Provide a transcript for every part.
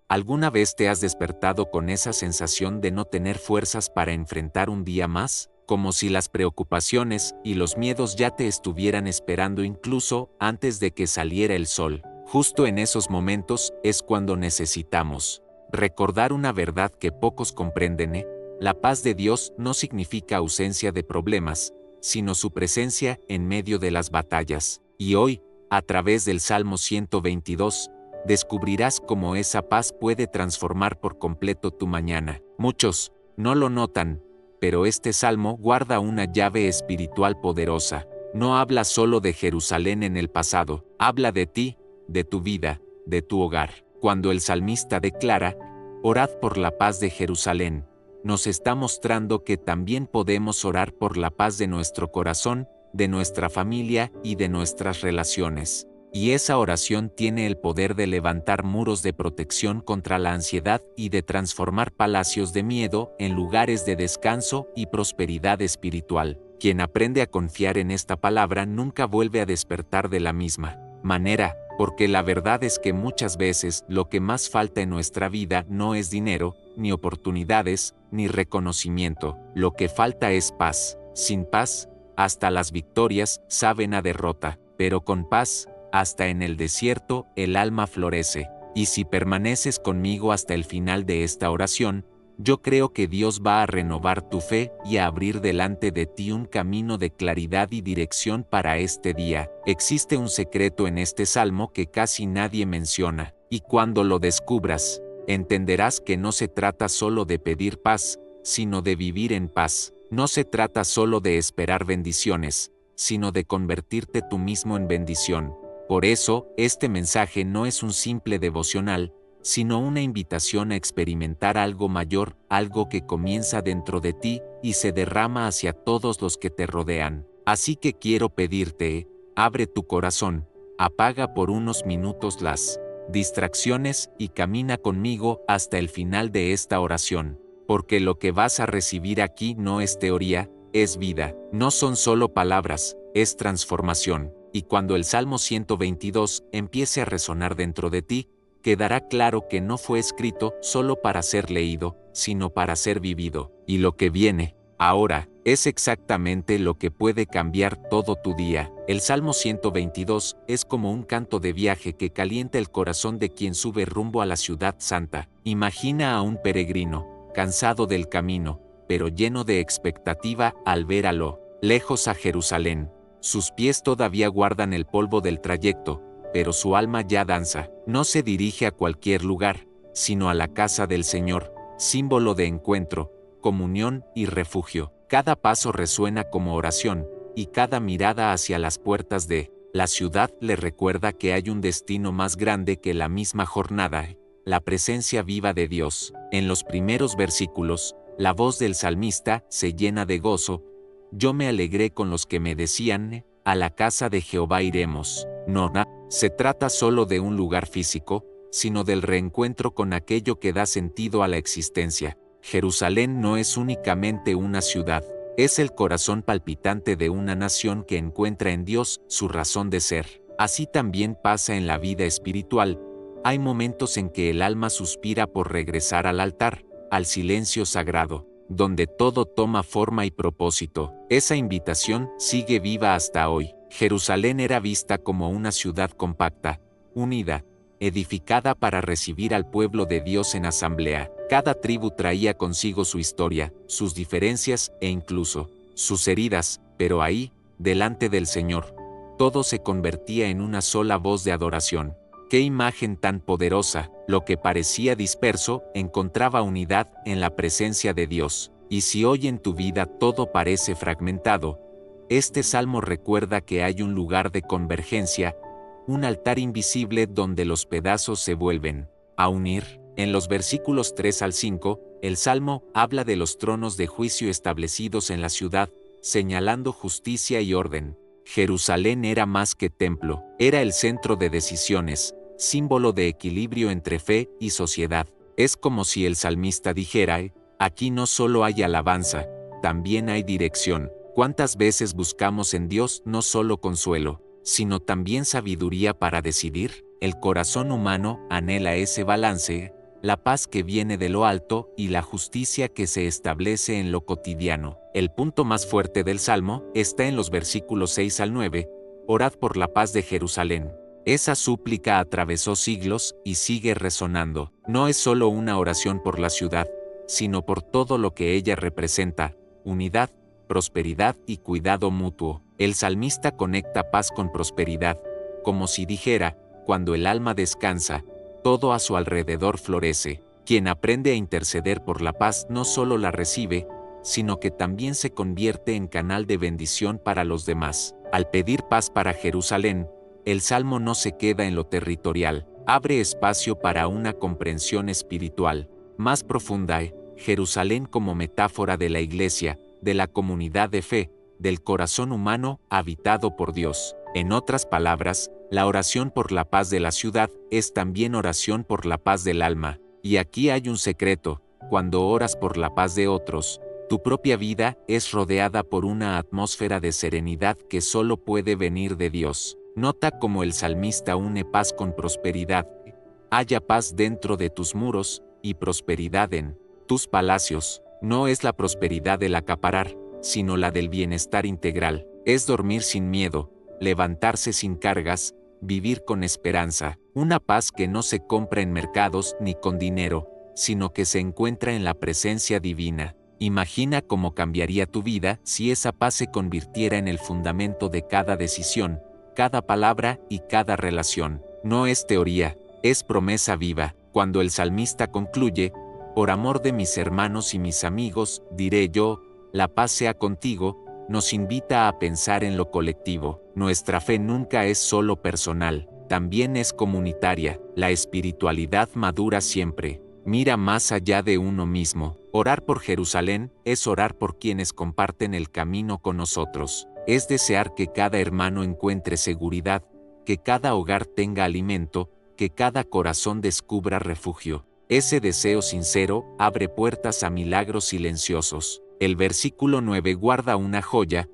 ¿Alguna vez te has despertado con esa sensación de no tener fuerzas para enfrentar un día más? Como si las preocupaciones y los miedos ya te estuvieran esperando incluso antes de que saliera el sol. Justo en esos momentos es cuando necesitamos recordar una verdad que pocos comprenden, La paz de Dios no significa ausencia de problemas, sino su presencia en medio de las batallas. Y hoy, a través del Salmo 122, descubrirás cómo esa paz puede transformar por completo tu mañana. Muchos no lo notan, pero este salmo guarda una llave espiritual poderosa. No habla solo de Jerusalén en el pasado, habla de ti, de tu vida, de tu hogar. Cuando el salmista declara, orad por la paz de Jerusalén, nos está mostrando que también podemos orar por la paz de nuestro corazón, de nuestra familia y de nuestras relaciones. Y esa oración tiene el poder de levantar muros de protección contra la ansiedad y de transformar palacios de miedo en lugares de descanso y prosperidad espiritual. Quien aprende a confiar en esta palabra nunca vuelve a despertar de la misma manera, porque la verdad es que muchas veces lo que más falta en nuestra vida no es dinero, ni oportunidades, ni reconocimiento. Lo que falta es paz. Sin paz, hasta las victorias saben a derrota, pero con paz, hasta en el desierto el alma florece. Y si permaneces conmigo hasta el final de esta oración, yo creo que Dios va a renovar tu fe y a abrir delante de ti un camino de claridad y dirección para este día. Existe un secreto en este salmo que casi nadie menciona, y cuando lo descubras, entenderás que no se trata solo de pedir paz, sino de vivir en paz. No se trata solo de esperar bendiciones, sino de convertirte tú mismo en bendición. Por eso, este mensaje no es un simple devocional, sino una invitación a experimentar algo mayor, algo que comienza dentro de ti y se derrama hacia todos los que te rodean. Así que quiero pedirte, abre tu corazón, apaga por unos minutos las distracciones y camina conmigo hasta el final de esta oración, porque lo que vas a recibir aquí no es teoría, es vida. No son solo palabras, es transformación. Y cuando el Salmo 122 empiece a resonar dentro de ti, quedará claro que no fue escrito solo para ser leído, sino para ser vivido. Y lo que viene ahora es exactamente lo que puede cambiar todo tu día. El Salmo 122 es como un canto de viaje que calienta el corazón de quien sube rumbo a la ciudad santa. Imagina a un peregrino, cansado del camino, pero lleno de expectativa al ver a lo lejos a Jerusalén. Sus pies todavía guardan el polvo del trayecto, pero su alma ya danza. No se dirige a cualquier lugar, sino a la casa del Señor, símbolo de encuentro, comunión y refugio. Cada paso resuena como oración, y cada mirada hacia las puertas de la ciudad le recuerda que hay un destino más grande que la misma jornada, la presencia viva de Dios. En los primeros versículos, la voz del salmista se llena de gozo. Yo me alegré con los que me decían, a la casa de Jehová iremos. No se trata solo de un lugar físico, sino del reencuentro con aquello que da sentido a la existencia. Jerusalén no es únicamente una ciudad, es el corazón palpitante de una nación que encuentra en Dios su razón de ser. Así también pasa en la vida espiritual. Hay momentos en que el alma suspira por regresar al altar, al silencio sagrado, donde todo toma forma y propósito. Esa invitación sigue viva hasta hoy. Jerusalén era vista como una ciudad compacta, unida, edificada para recibir al pueblo de Dios en asamblea. Cada tribu traía consigo su historia, sus diferencias e incluso sus heridas, pero ahí, delante del Señor, todo se convertía en una sola voz de adoración. ¡Qué imagen tan poderosa! Lo que parecía disperso encontraba unidad en la presencia de Dios. Y si hoy en tu vida todo parece fragmentado, este salmo recuerda que hay un lugar de convergencia, un altar invisible donde los pedazos se vuelven a unir. En los versículos 3 al 5, el salmo habla de los tronos de juicio establecidos en la ciudad, señalando justicia y orden. Jerusalén era más que templo, era el centro de decisiones, símbolo de equilibrio entre fe y sociedad. Es como si el salmista dijera, aquí no solo hay alabanza, también hay dirección. ¿Cuántas veces buscamos en Dios no solo consuelo, sino también sabiduría para decidir? El corazón humano anhela ese balance, la paz que viene de lo alto y la justicia que se establece en lo cotidiano. El punto más fuerte del Salmo está en los versículos 6 al 9, orad por la paz de Jerusalén. Esa súplica atravesó siglos y sigue resonando. No es solo una oración por la ciudad, sino por todo lo que ella representa: unidad, prosperidad y cuidado mutuo. El salmista conecta paz con prosperidad, como si dijera: cuando el alma descansa, todo a su alrededor florece. Quien aprende a interceder por la paz no solo la recibe, sino que también se convierte en canal de bendición para los demás. Al pedir paz para Jerusalén, el Salmo no se queda en lo territorial, abre espacio para una comprensión espiritual más profunda. Jerusalén como metáfora de la Iglesia, de la comunidad de fe, del corazón humano habitado por Dios. En otras palabras, la oración por la paz de la ciudad es también oración por la paz del alma. Y aquí hay un secreto: cuando oras por la paz de otros, tu propia vida es rodeada por una atmósfera de serenidad que solo puede venir de Dios. Nota cómo el salmista une paz con prosperidad. Haya paz dentro de tus muros, y prosperidad en tus palacios. No es la prosperidad del acaparar, sino la del bienestar integral. Es dormir sin miedo, levantarse sin cargas, vivir con esperanza. Una paz que no se compra en mercados ni con dinero, sino que se encuentra en la presencia divina. Imagina cómo cambiaría tu vida si esa paz se convirtiera en el fundamento de cada decisión, cada palabra y cada relación. No es teoría, es promesa viva. Cuando el salmista concluye: por amor de mis hermanos y mis amigos, diré yo, la paz sea contigo, nos invita a pensar en lo colectivo. Nuestra fe nunca es solo personal, también es comunitaria. La espiritualidad madura siempre mira más allá de uno mismo. Orar por Jerusalén es orar por quienes comparten el camino con nosotros. Es desear que cada hermano encuentre seguridad, que cada hogar tenga alimento, que cada corazón descubra refugio. Ese deseo sincero abre puertas a milagros silenciosos. El versículo 9 guarda una joya: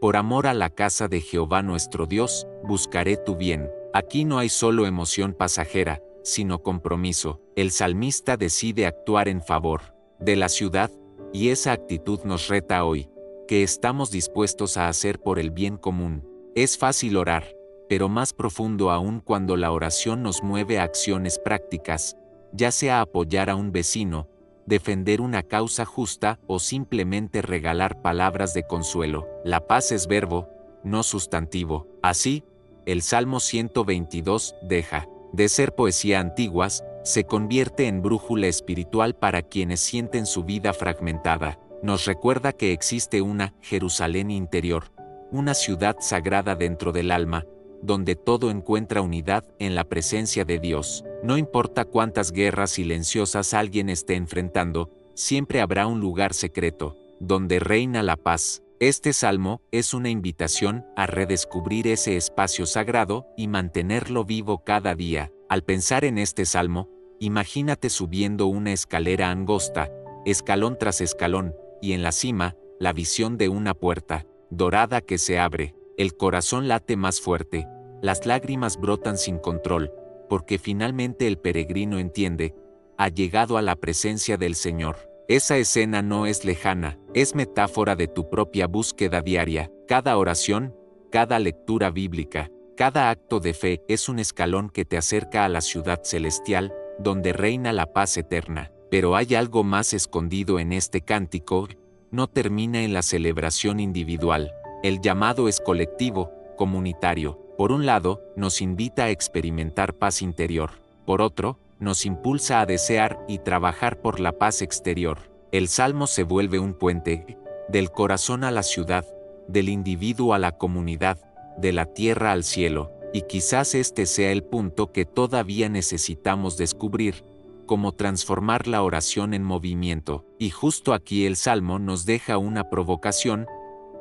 por amor a la casa de Jehová nuestro Dios, buscaré tu bien. Aquí no hay solo emoción pasajera, sino compromiso. El salmista decide actuar en favor de la ciudad, y esa actitud nos reta hoy. ¿Qué estamos dispuestos a hacer por el bien común? Es fácil orar, pero más profundo aún cuando la oración nos mueve a acciones prácticas, ya sea apoyar a un vecino, defender una causa justa o simplemente regalar palabras de consuelo. La paz es verbo, no sustantivo. Así, el Salmo 122 deja de ser poesía antiguas, se convierte en brújula espiritual para quienes sienten su vida fragmentada. Nos recuerda que existe una Jerusalén interior, una ciudad sagrada dentro del alma, donde todo encuentra unidad en la presencia de Dios. No importa cuántas guerras silenciosas alguien esté enfrentando, siempre habrá un lugar secreto, donde reina la paz. Este salmo es una invitación a redescubrir ese espacio sagrado y mantenerlo vivo cada día. Al pensar en este salmo, imagínate subiendo una escalera angosta, escalón tras escalón, y en la cima, la visión de una puerta dorada que se abre. El corazón late más fuerte, las lágrimas brotan sin control, porque finalmente el peregrino entiende: ha llegado a la presencia del Señor. Esa escena no es lejana, es metáfora de tu propia búsqueda diaria. Cada oración, cada lectura bíblica, cada acto de fe es un escalón que te acerca a la ciudad celestial, donde reina la paz eterna. Pero hay algo más escondido en este cántico. No termina en la celebración individual. El llamado es colectivo, comunitario. Por un lado, nos invita a experimentar paz interior. Por otro, nos impulsa a desear y trabajar por la paz exterior. El Salmo se vuelve un puente, del corazón a la ciudad, del individuo a la comunidad, de la tierra al cielo, y quizás este sea el punto que todavía necesitamos descubrir: cómo transformar la oración en movimiento. Y justo aquí el Salmo nos deja una provocación: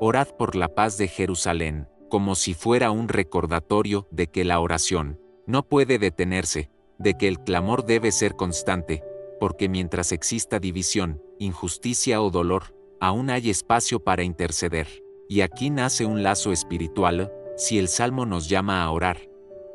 orad por la paz de Jerusalén, como si fuera un recordatorio de que la oración no puede detenerse, de que el clamor debe ser constante, porque mientras exista división, injusticia o dolor, aún hay espacio para interceder. Y aquí nace un lazo espiritual. Si el Salmo nos llama a orar,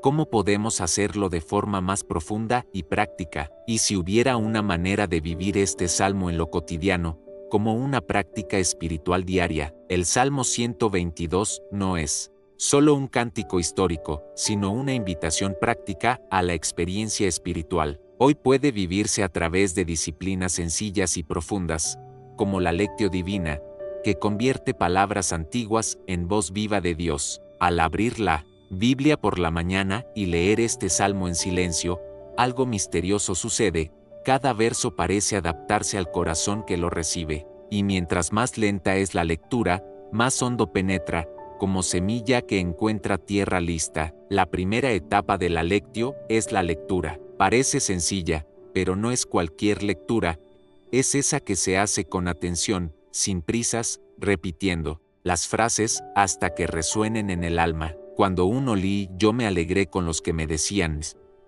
¿Cómo podemos hacerlo de forma más profunda y práctica? Y si hubiera una manera de vivir este salmo en lo cotidiano, como una práctica espiritual diaria, el Salmo 122 no es solo un cántico histórico, sino una invitación práctica a la experiencia espiritual. Hoy puede vivirse a través de disciplinas sencillas y profundas, como la Lectio Divina, que convierte palabras antiguas en voz viva de Dios. Al abrir la Biblia por la mañana y leer este salmo en silencio, algo misterioso sucede. Cada verso parece adaptarse al corazón que lo recibe, y mientras más lenta es la lectura, más hondo penetra, como semilla que encuentra tierra lista. La primera etapa de la lectio es la lectura. Parece sencilla, pero no es cualquier lectura, es esa que se hace con atención, sin prisas, repitiendo las frases hasta que resuenen en el alma. Cuando uno lee "Yo me alegré con los que me decían,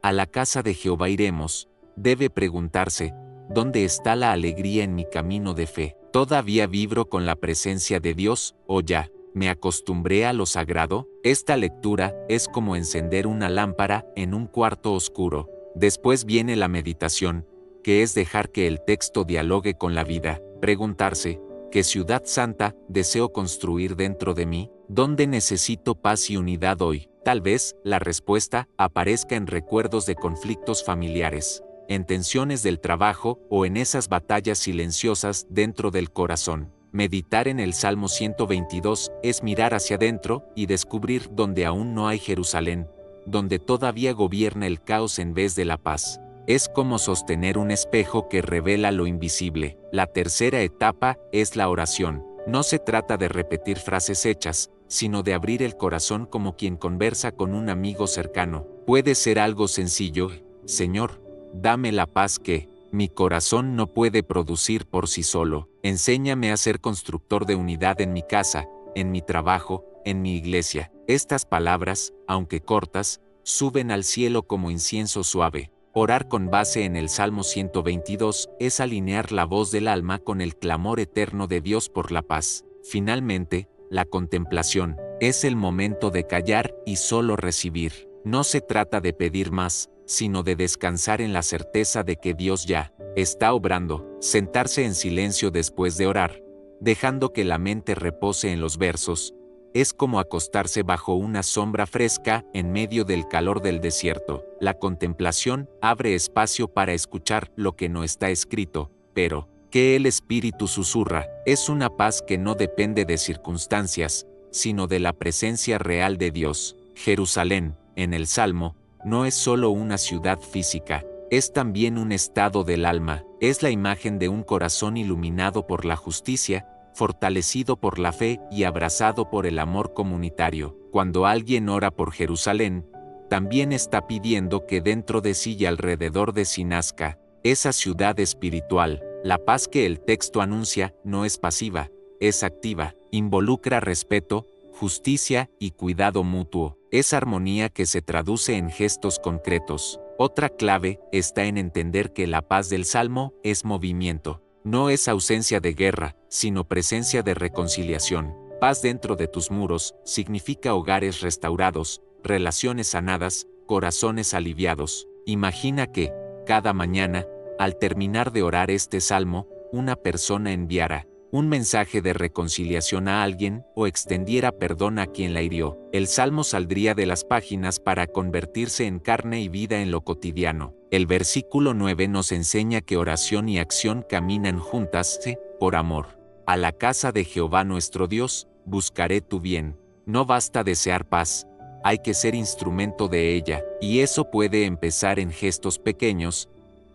a la casa de Jehová iremos", debe preguntarse, ¿dónde está la alegría en mi camino de fe? ¿Todavía vibro con la presencia de Dios, o ya me acostumbré a lo sagrado? Esta lectura es como encender una lámpara en un cuarto oscuro. Después viene la meditación, que es dejar que el texto dialogue con la vida, preguntarse, ¿qué ciudad santa deseo construir dentro de mí? ¿Dónde necesito paz y unidad hoy? Tal vez la respuesta aparezca en recuerdos de conflictos familiares, en tensiones del trabajo o en esas batallas silenciosas dentro del corazón. Meditar en el Salmo 122 es mirar hacia adentro y descubrir donde aún no hay Jerusalén, donde todavía gobierna el caos en vez de la paz. Es como sostener un espejo que revela lo invisible. La tercera etapa es la oración. No se trata de repetir frases hechas, sino de abrir el corazón como quien conversa con un amigo cercano. Puede ser algo sencillo: Señor, dame la paz que mi corazón no puede producir por sí solo. Enséñame a ser constructor de unidad en mi casa, en mi trabajo, en mi iglesia. Estas palabras, aunque cortas, suben al cielo como incienso suave. Orar con base en el Salmo 122 es alinear la voz del alma con el clamor eterno de Dios por la paz. Finalmente, la contemplación es el momento de callar y solo recibir. No se trata de pedir más, sino de descansar en la certeza de que Dios ya está obrando. Sentarse en silencio después de orar, dejando que la mente repose en los versos, es como acostarse bajo una sombra fresca en medio del calor del desierto. La contemplación abre espacio para escuchar lo que no está escrito, pero que el Espíritu susurra. Es una paz que no depende de circunstancias, sino de la presencia real de Dios. Jerusalén, en el Salmo, no es solo una ciudad física, es también un estado del alma. Es la imagen de un corazón iluminado por la justicia, fortalecido por la fe y abrazado por el amor comunitario. Cuando alguien ora por Jerusalén, también está pidiendo que dentro de sí y alrededor de sí nazca esa ciudad espiritual. La paz que el texto anuncia no es pasiva, es activa, involucra respeto, justicia y cuidado mutuo. Es armonía que se traduce en gestos concretos. Otra clave está en entender que la paz del Salmo es movimiento. No es ausencia de guerra, sino presencia de reconciliación. Paz dentro de tus muros significa hogares restaurados, relaciones sanadas, corazones aliviados. Imagina que, cada mañana, al terminar de orar este salmo, una persona enviara un mensaje de reconciliación a alguien o extendiera perdón a quien la hirió. El salmo saldría de las páginas para convertirse en carne y vida en lo cotidiano. El versículo 9 nos enseña que oración y acción caminan juntas, por amor. A la casa de Jehová nuestro Dios, buscaré tu bien. No basta desear paz, hay que ser instrumento de ella, y eso puede empezar en gestos pequeños: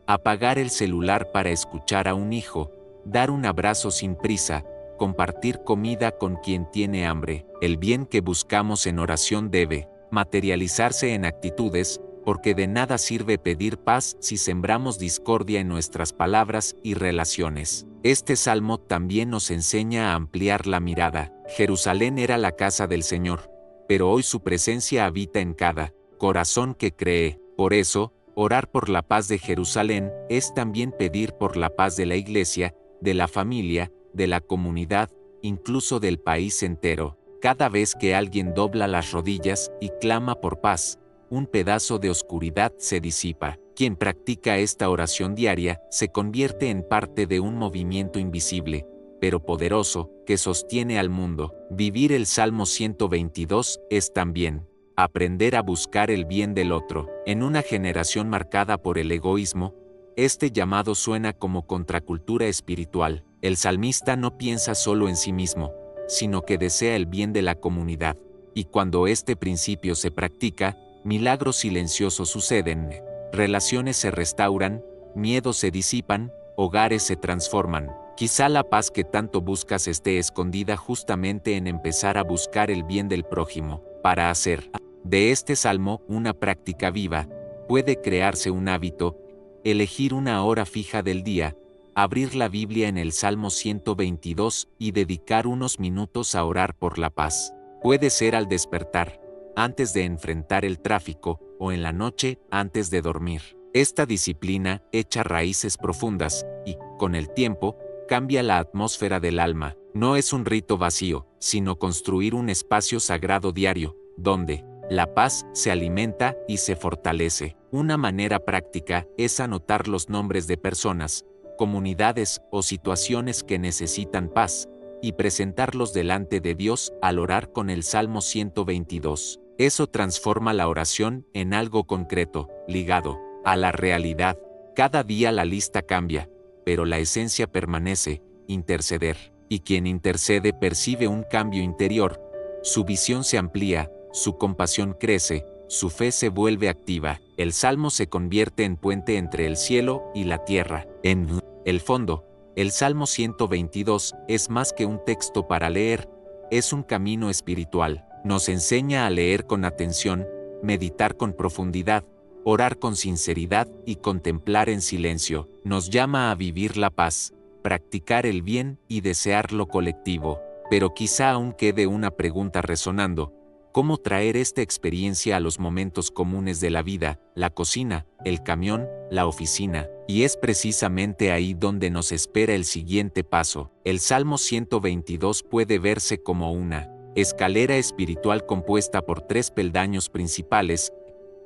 apagar el celular para escuchar a un hijo, dar un abrazo sin prisa, compartir comida con quien tiene hambre. El bien que buscamos en oración debe materializarse en actitudes, porque de nada sirve pedir paz si sembramos discordia en nuestras palabras y relaciones. Este salmo también nos enseña a ampliar la mirada. Jerusalén era la casa del Señor, pero hoy su presencia habita en cada corazón que cree. Por eso, orar por la paz de Jerusalén es también pedir por la paz de la iglesia, de la familia, de la comunidad, incluso del país entero. Cada vez que alguien dobla las rodillas y clama por paz, un pedazo de oscuridad se disipa. Quien practica esta oración diaria se convierte en parte de un movimiento invisible, pero poderoso, que sostiene al mundo. Vivir el Salmo 122 es también aprender a buscar el bien del otro. En una generación marcada por el egoísmo, este llamado suena como contracultura espiritual. El salmista no piensa solo en sí mismo, sino que desea el bien de la comunidad. Y cuando este principio se practica, milagros silenciosos suceden. Relaciones se restauran, miedos se disipan, hogares se transforman. Quizá la paz que tanto buscas esté escondida justamente en empezar a buscar el bien del prójimo. Para hacer de este salmo una práctica viva, puede crearse un hábito, elegir una hora fija del día, abrir la Biblia en el Salmo 122 y dedicar unos minutos a orar por la paz. Puede ser al despertar, antes de enfrentar el tráfico, o en la noche antes de dormir. Esta disciplina echa raíces profundas y, con el tiempo, cambia la atmósfera del alma. No es un rito vacío, sino construir un espacio sagrado diario, donde la paz se alimenta y se fortalece. Una manera práctica es anotar los nombres de personas, comunidades o situaciones que necesitan paz, y presentarlos delante de Dios al orar con el Salmo 122. Eso transforma la oración en algo concreto, ligado a la realidad. Cada día la lista cambia, pero la esencia permanece: interceder. Y quien intercede percibe un cambio interior. Su visión se amplía, su compasión crece, su fe se vuelve activa. El Salmo se convierte en puente entre el cielo y la tierra. En el fondo, el Salmo 122 es más que un texto para leer, es un camino espiritual. Nos enseña a leer con atención, meditar con profundidad, orar con sinceridad y contemplar en silencio. Nos llama a vivir la paz, practicar el bien y desear lo colectivo. Pero quizá aún quede una pregunta resonando: ¿cómo traer esta experiencia a los momentos comunes de la vida, la cocina, el camión, la oficina? Y es precisamente ahí donde nos espera el siguiente paso. El Salmo 122 puede verse como una escalera espiritual compuesta por 3 peldaños principales: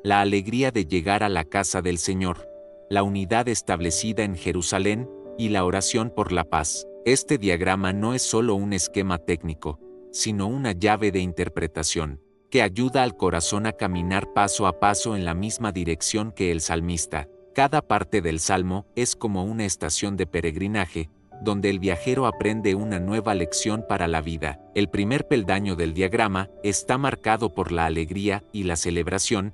la alegría de llegar a la casa del Señor, la unidad establecida en Jerusalén, y la oración por la paz. Este diagrama no es solo un esquema técnico, sino una llave de interpretación, que ayuda al corazón a caminar paso a paso en la misma dirección que el salmista. Cada parte del Salmo es como una estación de peregrinaje, donde el viajero aprende una nueva lección para la vida. El primer peldaño del diagrama está marcado por la alegría y la celebración.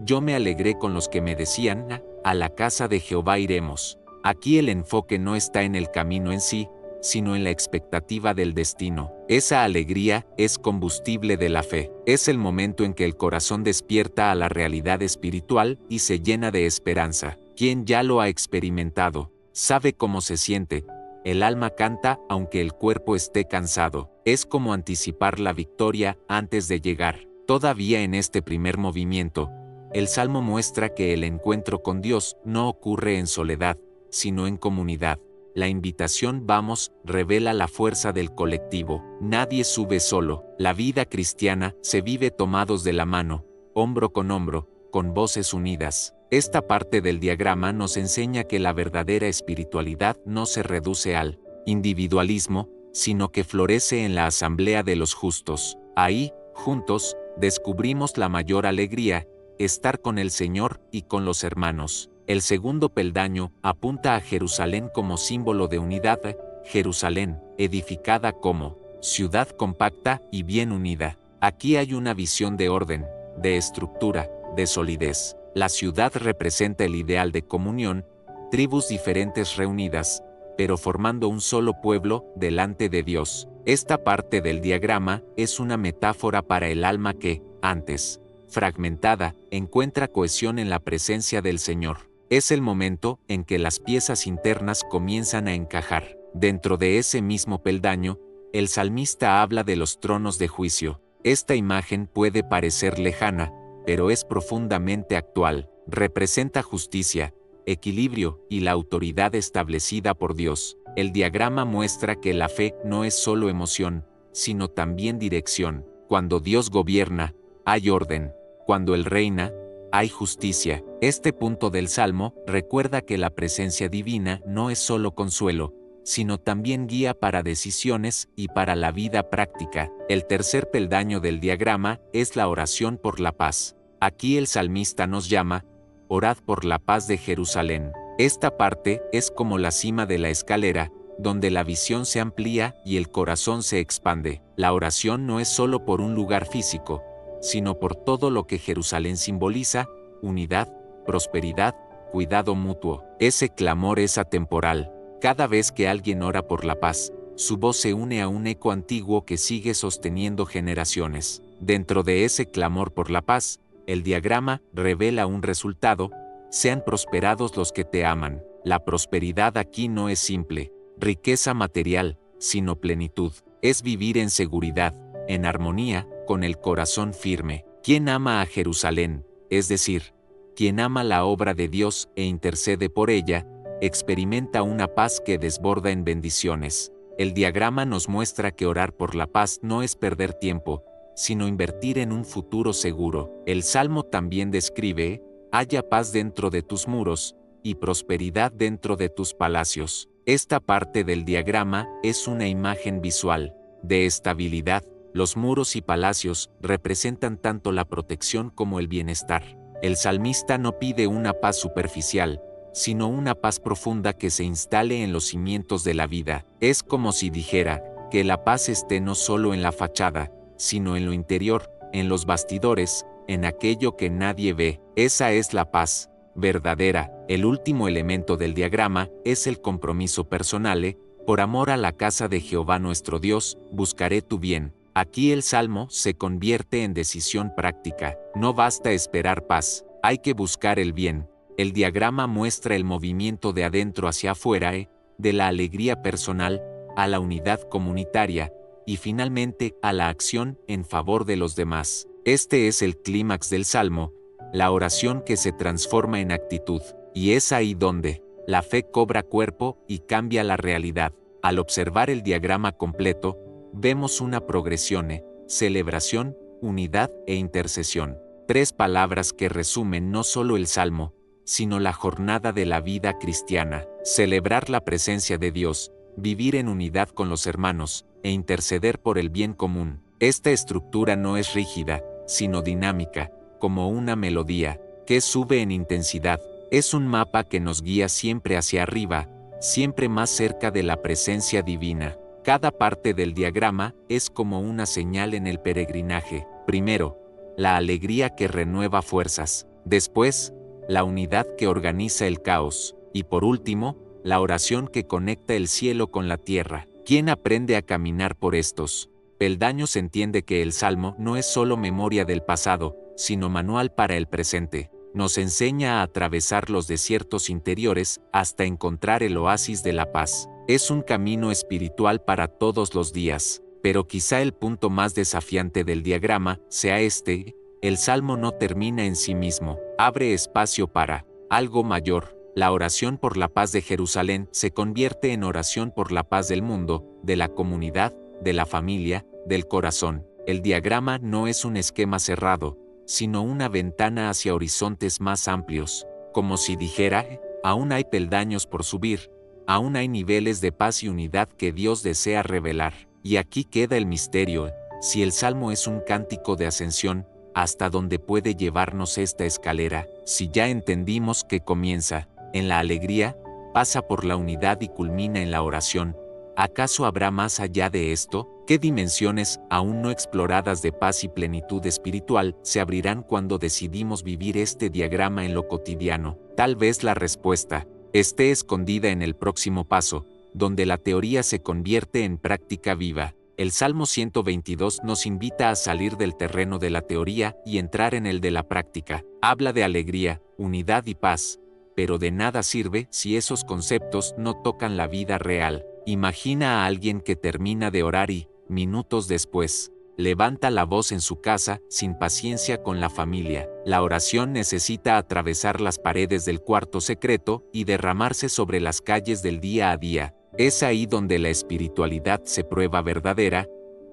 Yo me alegré con los que me decían: a la casa de Jehová iremos. Aquí el enfoque no está en el camino en sí, sino en la expectativa del destino. Esa alegría es combustible de la fe. Es el momento en que el corazón despierta a la realidad espiritual y se llena de esperanza. Quien ya lo ha experimentado, sabe cómo se siente. El alma canta aunque el cuerpo esté cansado. Es como anticipar la victoria antes de llegar. Todavía en este primer movimiento, el Salmo muestra que el encuentro con Dios no ocurre en soledad, sino en comunidad. La invitación "vamos" revela la fuerza del colectivo. Nadie sube solo. La vida cristiana se vive tomados de la mano, hombro, con voces unidas. Esta parte del diagrama nos enseña que la verdadera espiritualidad no se reduce al individualismo, sino que florece en la asamblea de los justos. Ahí, juntos, descubrimos la mayor alegría: estar con el Señor y con los hermanos. El segundo peldaño apunta a Jerusalén como símbolo de unidad. Jerusalén, edificada como ciudad compacta y bien unida. Aquí hay una visión de orden, de estructura, de solidez. La ciudad representa el ideal de comunión, tribus diferentes reunidas, pero formando un solo pueblo delante de Dios. Esta parte del diagrama es una metáfora para el alma que, antes fragmentada, encuentra cohesión en la presencia del Señor. Es el momento en que las piezas internas comienzan a encajar. Dentro de ese mismo peldaño, el salmista habla de los tronos de juicio. Esta imagen puede parecer lejana, pero es profundamente actual. Representa justicia, equilibrio y la autoridad establecida por Dios. El diagrama muestra que la fe no es solo emoción, sino también dirección. Cuando Dios gobierna, hay orden. Cuando Él reina, hay justicia. Este punto del Salmo recuerda que la presencia divina no es solo consuelo, sino también guía para decisiones y para la vida práctica. El tercer peldaño del diagrama es la oración por la paz. Aquí el salmista nos llama, orad por la paz de Jerusalén. Esta parte es como la cima de la escalera, donde la visión se amplía y el corazón se expande. La oración no es solo por un lugar físico, sino por todo lo que Jerusalén simboliza: unidad, prosperidad, cuidado mutuo. Ese clamor es atemporal. Cada vez que alguien ora por la paz, su voz se une a un eco antiguo que sigue sosteniendo generaciones. Dentro de ese clamor por la paz, el diagrama revela un resultado: sean prosperados los que te aman. La prosperidad aquí no es simple riqueza material, sino plenitud. Es vivir en seguridad, en armonía, con el corazón firme. Quien ama a Jerusalén, es decir, quien ama la obra de Dios e intercede por ella, experimenta una paz que desborda en bendiciones. El diagrama nos muestra que orar por la paz no es perder tiempo, sino invertir en un futuro seguro. El Salmo también describe: haya paz dentro de tus muros, y prosperidad dentro de tus palacios. Esta parte del diagrama es una imagen visual de estabilidad. Los muros y palacios representan tanto la protección como el bienestar. El salmista no pide una paz superficial, sino una paz profunda que se instale en los cimientos de la vida. Es como si dijera que la paz esté no solo en la fachada, sino en lo interior, en los bastidores, en aquello que nadie ve. Esa es la paz verdadera. El último elemento del diagrama es el compromiso personal. Por amor a la casa de Jehová nuestro Dios, buscaré tu bien. Aquí el salmo se convierte en decisión práctica. No basta esperar paz, hay que buscar el bien. El diagrama muestra el movimiento de adentro hacia afuera, de la alegría personal a la unidad comunitaria, y finalmente a la acción en favor de los demás. Este es el clímax del salmo, la oración que se transforma en actitud, y es ahí donde la fe cobra cuerpo y cambia la realidad. Al observar el diagrama completo, vemos una progresión: celebración, unidad e intercesión. Tres palabras que resumen no solo el salmo, sino la jornada de la vida cristiana. Celebrar la presencia de Dios, vivir en unidad con los hermanos, e interceder por el bien común. Esta estructura no es rígida, sino dinámica, como una melodía, que sube en intensidad. Es un mapa que nos guía siempre hacia arriba, siempre más cerca de la presencia divina. Cada parte del diagrama es como una señal en el peregrinaje. Primero, la alegría que renueva fuerzas. Después, la unidad que organiza el caos. Y por último, la oración que conecta el cielo con la tierra. ¿Quién aprende a caminar por estos peldaños entiende que el Salmo no es solo memoria del pasado, sino manual para el presente? Nos enseña a atravesar los desiertos interiores hasta encontrar el oasis de la paz. Es un camino espiritual para todos los días, pero quizá el punto más desafiante del diagrama sea este: el Salmo no termina en sí mismo, abre espacio para algo mayor. La oración por la paz de Jerusalén se convierte en oración por la paz del mundo, de la comunidad, de la familia, del corazón. El diagrama no es un esquema cerrado, sino una ventana hacia horizontes más amplios, como si dijera: aún hay peldaños por subir, aún hay niveles de paz y unidad que Dios desea revelar. Y aquí queda el misterio: si el Salmo es un cántico de ascensión, ¿hasta dónde puede llevarnos esta escalera? Si ya entendimos que comienza en la alegría, pasa por la unidad y culmina en la oración, ¿acaso habrá más allá de esto? ¿Qué dimensiones aún no exploradas de paz y plenitud espiritual se abrirán cuando decidimos vivir este diagrama en lo cotidiano? Tal vez la respuesta esté escondida en el próximo paso, donde la teoría se convierte en práctica viva. El Salmo 122 nos invita a salir del terreno de la teoría y entrar en el de la práctica. Habla de alegría, unidad y paz, pero de nada sirve si esos conceptos no tocan la vida real. Imagina a alguien que termina de orar y, minutos después, levanta la voz en su casa, sin paciencia con la familia. La oración necesita atravesar las paredes del cuarto secreto y derramarse sobre las calles del día a día. Es ahí donde la espiritualidad se prueba verdadera,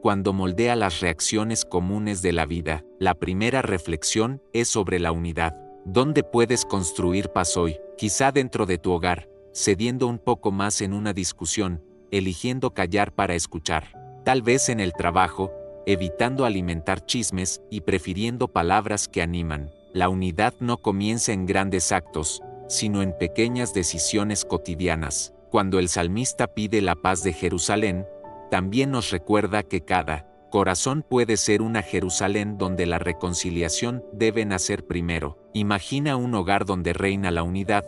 cuando moldea las reacciones comunes de la vida. La primera reflexión es sobre la unidad. ¿Dónde puedes construir paz hoy? Quizá dentro de tu hogar, cediendo un poco más en una discusión, eligiendo callar para escuchar. Tal vez en el trabajo, evitando alimentar chismes y prefiriendo palabras que animan. La unidad no comienza en grandes actos, sino en pequeñas decisiones cotidianas. Cuando el salmista pide la paz de Jerusalén, también nos recuerda que cada corazón puede ser una Jerusalén donde la reconciliación debe nacer primero. Imagina un hogar donde reina la unidad,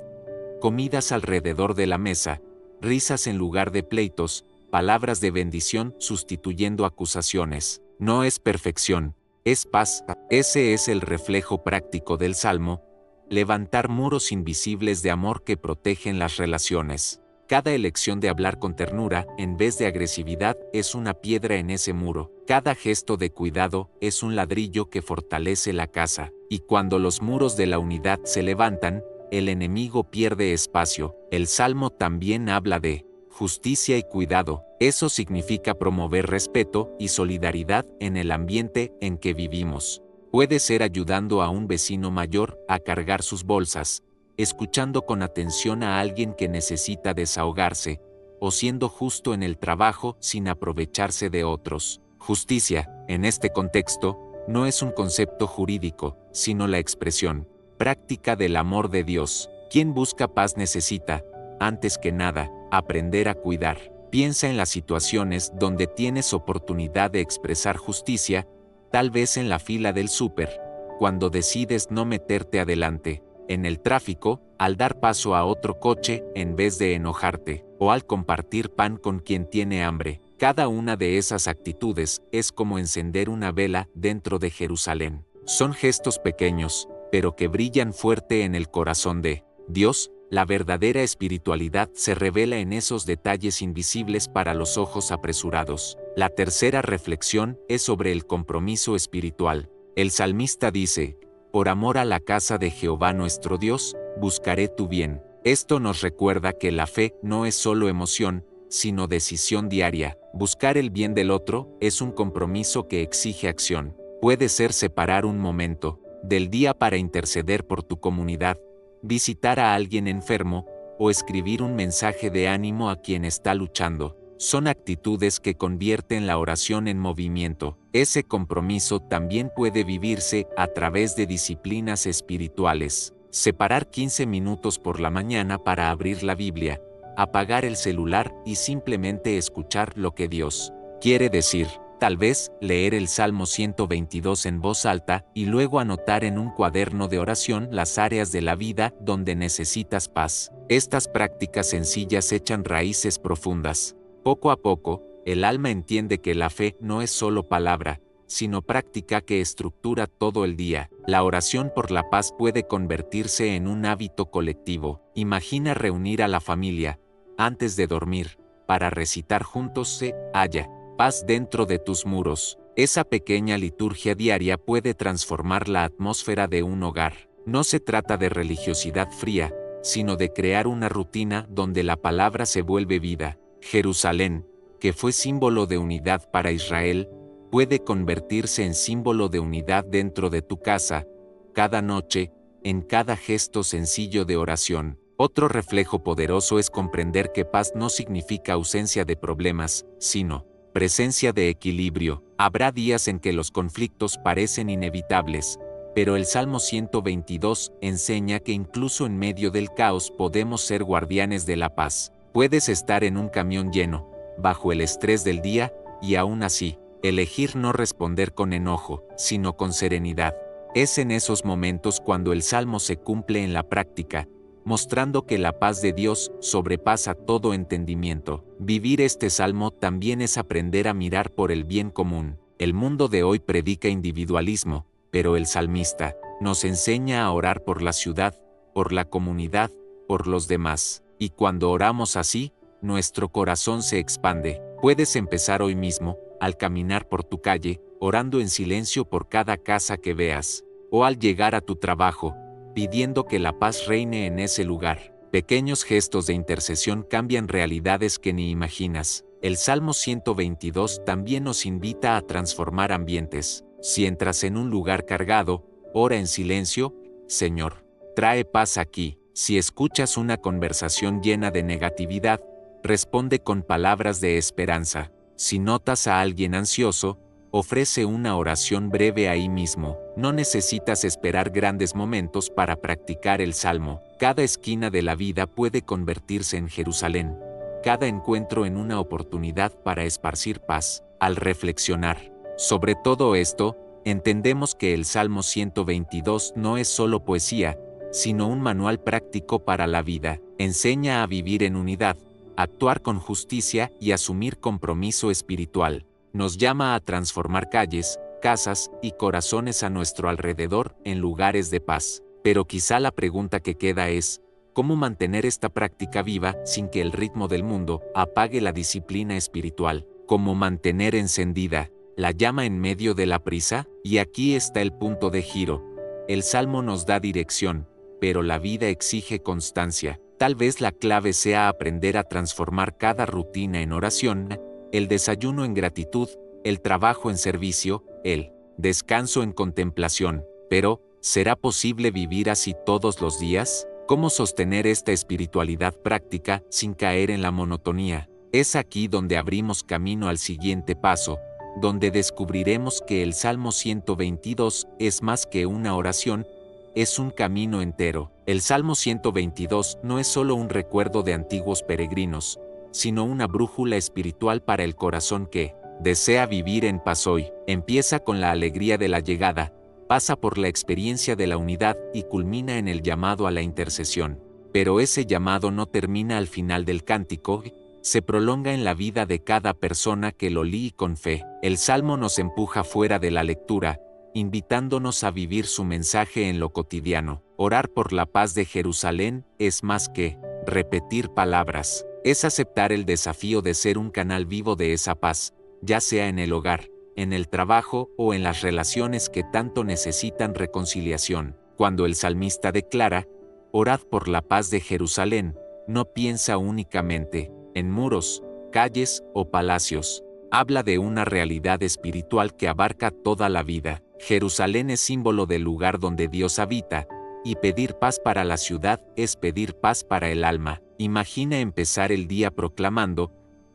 comidas alrededor de la mesa, risas en lugar de pleitos, palabras de bendición sustituyendo acusaciones. No es perfección, es paz. Ese es el reflejo práctico del Salmo, levantar muros invisibles de amor que protegen las relaciones. Cada elección de hablar con ternura, en vez de agresividad, es una piedra en ese muro. Cada gesto de cuidado es un ladrillo que fortalece la casa. Y cuando los muros de la unidad se levantan, el enemigo pierde espacio. El Salmo también habla de justicia y cuidado. Eso significa promover respeto y solidaridad en el ambiente en que vivimos. Puede ser ayudando a un vecino mayor a cargar sus bolsas, escuchando con atención a alguien que necesita desahogarse, o siendo justo en el trabajo sin aprovecharse de otros. Justicia, en este contexto, no es un concepto jurídico, sino la expresión práctica del amor de Dios. Quien busca paz necesita, antes que nada, aprender a cuidar. Piensa en las situaciones donde tienes oportunidad de expresar justicia, tal vez en la fila del súper, cuando decides no meterte adelante, en el tráfico, al dar paso a otro coche en vez de enojarte, o al compartir pan con quien tiene hambre. Cada una de esas actitudes es como encender una vela dentro de Jerusalén. Son gestos pequeños, pero que brillan fuerte en el corazón de Dios. La verdadera espiritualidad se revela en esos detalles invisibles para los ojos apresurados. La tercera reflexión es sobre el compromiso espiritual. El salmista dice: por amor a la casa de Jehová nuestro Dios, buscaré tu bien. Esto nos recuerda que la fe no es solo emoción, sino decisión diaria. Buscar el bien del otro es un compromiso que exige acción. Puede ser separar un momento del día para interceder por tu comunidad, visitar a alguien enfermo, o escribir un mensaje de ánimo a quien está luchando. Son actitudes que convierten la oración en movimiento. Ese compromiso también puede vivirse a través de disciplinas espirituales. Separar 15 minutos por la mañana para abrir la Biblia, apagar el celular y simplemente escuchar lo que Dios quiere decir. Tal vez leer el Salmo 122 en voz alta y luego anotar en un cuaderno de oración las áreas de la vida donde necesitas paz. Estas prácticas sencillas echan raíces profundas. Poco a poco, el alma entiende que la fe no es solo palabra, sino práctica que estructura todo el día. La oración por la paz puede convertirse en un hábito colectivo. Imagina reunir a la familia, antes de dormir, para recitar juntos "Se haya paz dentro de tus muros". Esa pequeña liturgia diaria puede transformar la atmósfera de un hogar. No se trata de religiosidad fría, sino de crear una rutina donde la palabra se vuelve vida. Jerusalén, que fue símbolo de unidad para Israel, puede convertirse en símbolo de unidad dentro de tu casa, cada noche, en cada gesto sencillo de oración. Otro reflejo poderoso es comprender que paz no significa ausencia de problemas, sino presencia de equilibrio. Habrá días en que los conflictos parecen inevitables, pero el Salmo 122 enseña que incluso en medio del caos podemos ser guardianes de la paz. Puedes estar en un camión lleno, bajo el estrés del día, y aún así, elegir no responder con enojo, sino con serenidad. Es en esos momentos cuando el Salmo se cumple en la práctica, mostrando que la paz de Dios sobrepasa todo entendimiento. Vivir este Salmo también es aprender a mirar por el bien común. El mundo de hoy predica individualismo, pero el salmista nos enseña a orar por la ciudad, por la comunidad, por los demás. Y cuando oramos así, nuestro corazón se expande. Puedes empezar hoy mismo, al caminar por tu calle, orando en silencio por cada casa que veas, o al llegar a tu trabajo, pidiendo que la paz reine en ese lugar. Pequeños gestos de intercesión cambian realidades que ni imaginas. El Salmo 122 también nos invita a transformar ambientes. Si entras en un lugar cargado, ora en silencio: Señor, trae paz aquí. Si escuchas una conversación llena de negatividad, responde con palabras de esperanza. Si notas a alguien ansioso, ofrece una oración breve ahí mismo. No necesitas esperar grandes momentos para practicar el Salmo. Cada esquina de la vida puede convertirse en Jerusalén. Cada encuentro en una oportunidad para esparcir paz. Al reflexionar sobre todo esto, entendemos que el Salmo 122 no es solo poesía, sino un manual práctico para la vida. Enseña a vivir en unidad, actuar con justicia y asumir compromiso espiritual. Nos llama a transformar calles, casas y corazones a nuestro alrededor en lugares de paz. Pero quizá la pregunta que queda es: ¿cómo mantener esta práctica viva sin que el ritmo del mundo apague la disciplina espiritual? ¿Cómo mantener encendida la llama en medio de la prisa? Y aquí está el punto de giro. El Salmo nos da dirección, pero la vida exige constancia. Tal vez la clave sea aprender a transformar cada rutina en oración, el desayuno en gratitud, el trabajo en servicio, el descanso en contemplación. Pero, ¿será posible vivir así todos los días? ¿Cómo sostener esta espiritualidad práctica sin caer en la monotonía? Es aquí donde abrimos camino al siguiente paso, donde descubriremos que el Salmo 122 es más que una oración, es un camino entero. El Salmo 122 no es solo un recuerdo de antiguos peregrinos, sino una brújula espiritual para el corazón que desea vivir en paz hoy. Empieza con la alegría de la llegada, pasa por la experiencia de la unidad y culmina en el llamado a la intercesión. Pero ese llamado no termina al final del cántico, se prolonga en la vida de cada persona que lo lee con fe. El Salmo nos empuja fuera de la lectura, invitándonos a vivir su mensaje en lo cotidiano. Orar por la paz de Jerusalén es más que repetir palabras. Es aceptar el desafío de ser un canal vivo de esa paz, ya sea en el hogar, en el trabajo o en las relaciones que tanto necesitan reconciliación. Cuando el salmista declara: orad por la paz de Jerusalén, no piensa únicamente en muros, calles o palacios. Habla de una realidad espiritual que abarca toda la vida. Jerusalén es símbolo del lugar donde Dios habita, y pedir paz para la ciudad es pedir paz para el alma. Imagina empezar el día proclamando: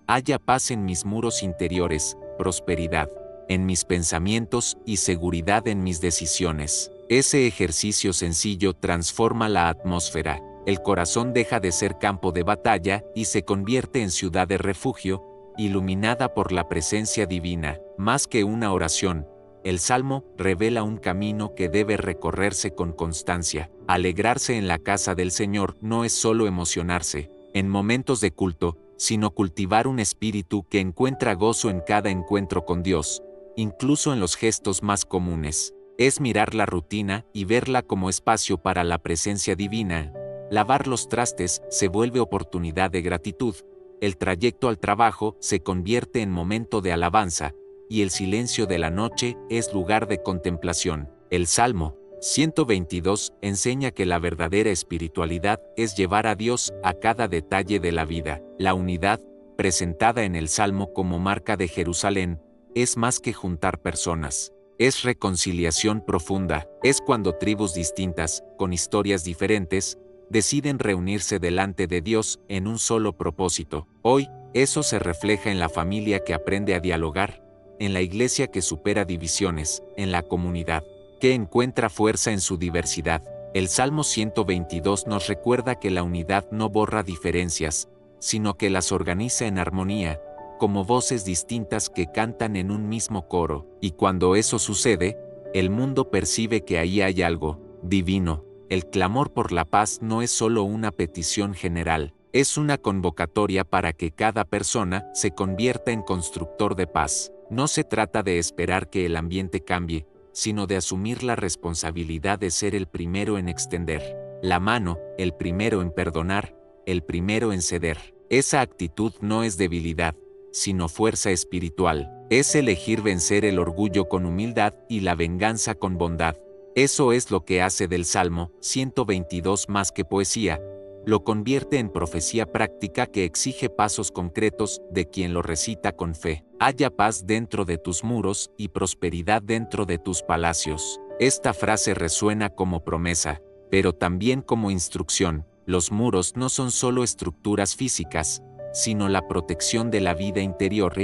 haya paz en mis muros interiores, prosperidad en mis pensamientos y seguridad en mis decisiones. Ese ejercicio sencillo transforma la atmósfera. El corazón deja de ser campo de batalla y se convierte en ciudad de refugio, iluminada por la presencia divina. Más que una oración, el Salmo revela un camino que debe recorrerse con constancia. Alegrarse en la casa del Señor no es solo emocionarse en momentos de culto, sino cultivar un espíritu que encuentra gozo en cada encuentro con Dios, incluso en los gestos más comunes. Es mirar la rutina y verla como espacio para la presencia divina. Lavar los trastes se vuelve oportunidad de gratitud, el trayecto al trabajo se convierte en momento de alabanza, y el silencio de la noche es lugar de contemplación. El Salmo 122 enseña que la verdadera espiritualidad es llevar a Dios a cada detalle de la vida. La unidad, presentada en el Salmo como marca de Jerusalén, es más que juntar personas. Es reconciliación profunda. Es cuando tribus distintas, con historias diferentes, deciden reunirse delante de Dios en un solo propósito. Hoy, eso se refleja en la familia que aprende a dialogar, en la iglesia que supera divisiones, en la comunidad que encuentra fuerza en su diversidad. El Salmo 122 nos recuerda que la unidad no borra diferencias, sino que las organiza en armonía, como voces distintas que cantan en un mismo coro. Y cuando eso sucede, el mundo percibe que ahí hay algo divino. El clamor por la paz no es solo una petición general, es una convocatoria para que cada persona se convierta en constructor de paz. No se trata de esperar que el ambiente cambie, sino de asumir la responsabilidad de ser el primero en extender la mano, el primero en perdonar, el primero en ceder. Esa actitud no es debilidad, sino fuerza espiritual. Es elegir vencer el orgullo con humildad y la venganza con bondad. Eso es lo que hace del Salmo 122 más que poesía, lo convierte en profecía práctica que exige pasos concretos de quien lo recita con fe. Haya paz dentro de tus muros y prosperidad dentro de tus palacios. Esta frase resuena como promesa, pero también como instrucción. Los muros no son solo estructuras físicas, sino la protección de la vida interior.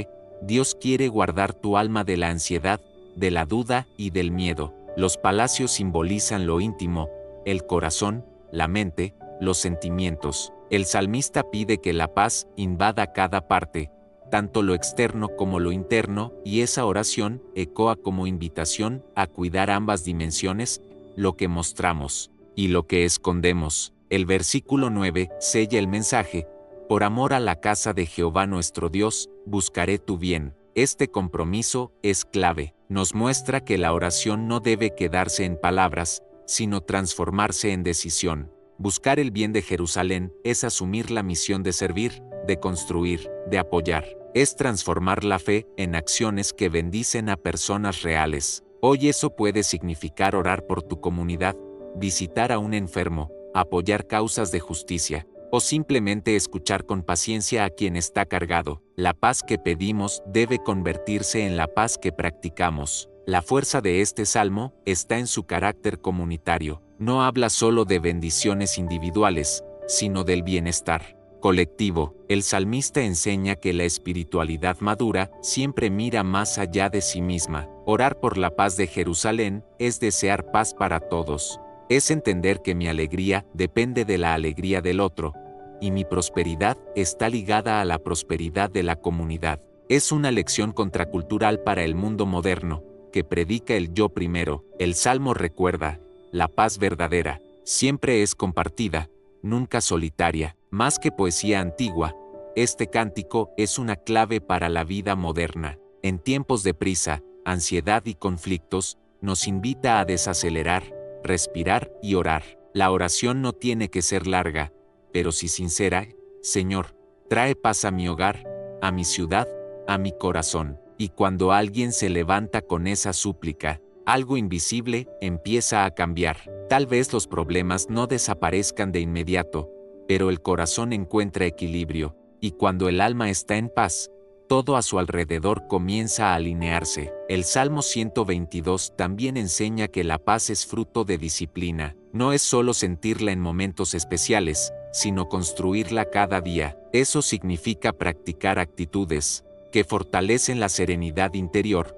Dios quiere guardar tu alma de la ansiedad, de la duda y del miedo. Los palacios simbolizan lo íntimo, el corazón, la mente, los sentimientos. El salmista pide que la paz invada cada parte, tanto lo externo como lo interno, y esa oración ecoa como invitación a cuidar ambas dimensiones, lo que mostramos y lo que escondemos. El versículo 9 sella el mensaje: por amor a la casa de Jehová nuestro Dios, buscaré tu bien. Este compromiso es clave. Nos muestra que la oración no debe quedarse en palabras, sino transformarse en decisión. Buscar el bien de Jerusalén es asumir la misión de servir, de construir, de apoyar. Es transformar la fe en acciones que bendicen a personas reales. Hoy eso puede significar orar por tu comunidad, visitar a un enfermo, apoyar causas de justicia, o simplemente escuchar con paciencia a quien está cargado. La paz que pedimos debe convertirse en la paz que practicamos. La fuerza de este salmo está en su carácter comunitario. No habla solo de bendiciones individuales, sino del bienestar colectivo. El salmista enseña que la espiritualidad madura siempre mira más allá de sí misma. Orar por la paz de Jerusalén es desear paz para todos. Es entender que mi alegría depende de la alegría del otro, y mi prosperidad está ligada a la prosperidad de la comunidad. Es una lección contracultural para el mundo moderno, que predica el yo primero. El Salmo recuerda: la paz verdadera siempre es compartida, nunca solitaria. Más que poesía antigua, este cántico es una clave para la vida moderna. En tiempos de prisa, ansiedad y conflictos, nos invita a desacelerar, respirar y orar. La oración no tiene que ser larga, pero sí sincera. Señor, trae paz a mi hogar, a mi ciudad, a mi corazón. Y cuando alguien se levanta con esa súplica, algo invisible empieza a cambiar. Tal vez los problemas no desaparezcan de inmediato, pero el corazón encuentra equilibrio, y cuando el alma está en paz, todo a su alrededor comienza a alinearse. El Salmo 122 también enseña que la paz es fruto de disciplina. No es solo sentirla en momentos especiales, sino construirla cada día. Eso significa practicar actitudes que fortalecen la serenidad interior,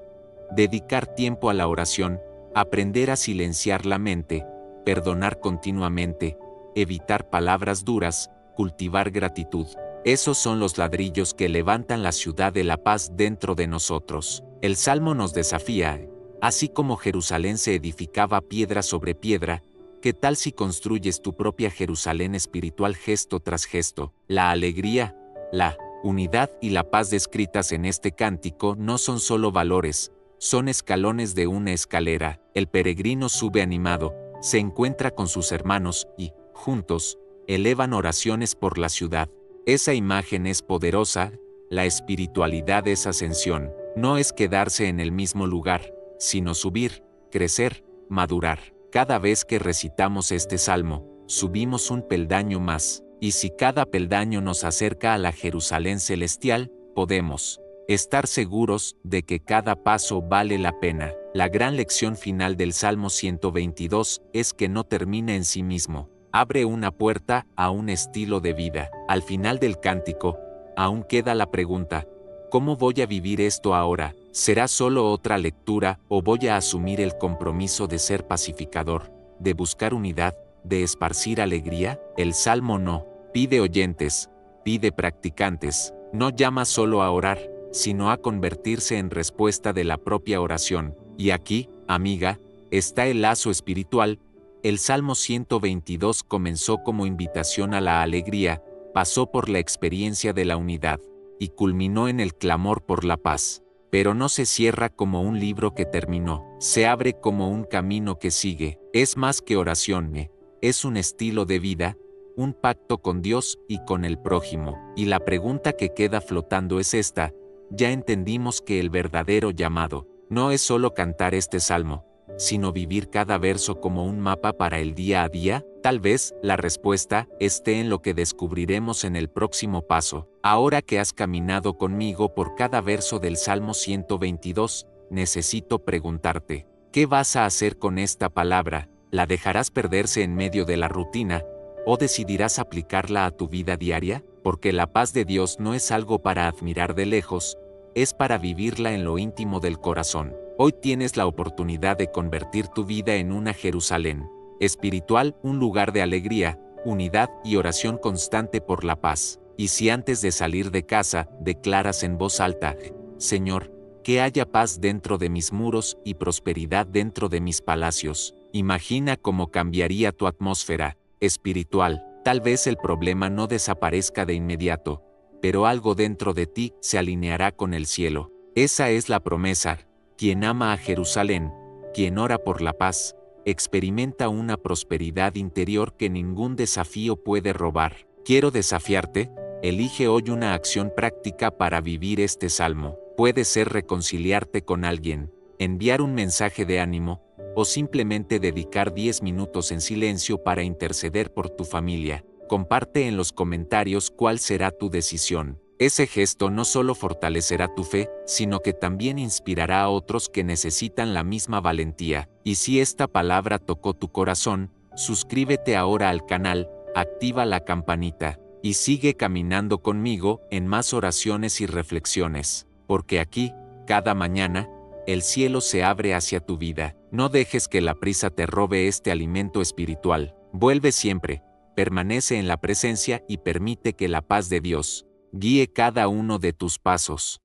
dedicar tiempo a la oración, aprender a silenciar la mente, perdonar continuamente, evitar palabras duras, cultivar gratitud. Esos son los ladrillos que levantan la ciudad de la paz dentro de nosotros. El Salmo nos desafía: así como Jerusalén se edificaba piedra sobre piedra, ¿qué tal si construyes tu propia Jerusalén espiritual gesto tras gesto? La alegría, la unidad y la paz descritas en este cántico no son solo valores, son escalones de una escalera. El peregrino sube animado, se encuentra con sus hermanos y, juntos, elevan oraciones por la ciudad. Esa imagen es poderosa. La espiritualidad es ascensión. No es quedarse en el mismo lugar, sino subir, crecer, madurar. Cada vez que recitamos este salmo, subimos un peldaño más, y si cada peldaño nos acerca a la Jerusalén celestial, podemos estar seguros de que cada paso vale la pena. La gran lección final del Salmo 122 es que no termina en sí mismo. Abre una puerta a un estilo de vida. Al final del cántico, aún queda la pregunta: ¿cómo voy a vivir esto ahora? ¿Será solo otra lectura o voy a asumir el compromiso de ser pacificador, de buscar unidad, de esparcir alegría? El Salmo no pide oyentes, pide practicantes. No llama solo a orar, sino a convertirse en respuesta de la propia oración. Y aquí, amiga, está el lazo espiritual. El Salmo 122 comenzó como invitación a la alegría, pasó por la experiencia de la unidad, y culminó en el clamor por la paz. Pero no se cierra como un libro que terminó, se abre como un camino que sigue. Es más que oración, es un estilo de vida, un pacto con Dios y con el prójimo. Y la pregunta que queda flotando es esta: ya entendimos que el verdadero llamado no es solo cantar este salmo, sino vivir cada verso como un mapa para el día a día? Tal vez la respuesta esté en lo que descubriremos en el próximo paso. Ahora que has caminado conmigo por cada verso del Salmo 122, necesito preguntarte, ¿qué vas a hacer con esta palabra? ¿La dejarás perderse en medio de la rutina? ¿O decidirás aplicarla a tu vida diaria? Porque la paz de Dios no es algo para admirar de lejos, es para vivirla en lo íntimo del corazón. Hoy tienes la oportunidad de convertir tu vida en una Jerusalén espiritual, un lugar de alegría, unidad y oración constante por la paz. Y si antes de salir de casa declaras en voz alta, Señor, que haya paz dentro de mis muros y prosperidad dentro de mis palacios, imagina cómo cambiaría tu atmósfera espiritual. Tal vez el problema no desaparezca de inmediato, pero algo dentro de ti se alineará con el cielo. Esa es la promesa. Quien ama a Jerusalén, quien ora por la paz, experimenta una prosperidad interior que ningún desafío puede robar. Quiero desafiarte, elige hoy una acción práctica para vivir este salmo. Puede ser reconciliarte con alguien, enviar un mensaje de ánimo, o simplemente dedicar 10 minutos en silencio para interceder por tu familia. Comparte en los comentarios cuál será tu decisión. Ese gesto no solo fortalecerá tu fe, sino que también inspirará a otros que necesitan la misma valentía. Y si esta palabra tocó tu corazón, suscríbete ahora al canal, activa la campanita, y sigue caminando conmigo en más oraciones y reflexiones, porque aquí, cada mañana, el cielo se abre hacia tu vida. No dejes que la prisa te robe este alimento espiritual. Vuelve siempre, permanece en la presencia y permite que la paz de Dios guíe cada uno de tus pasos.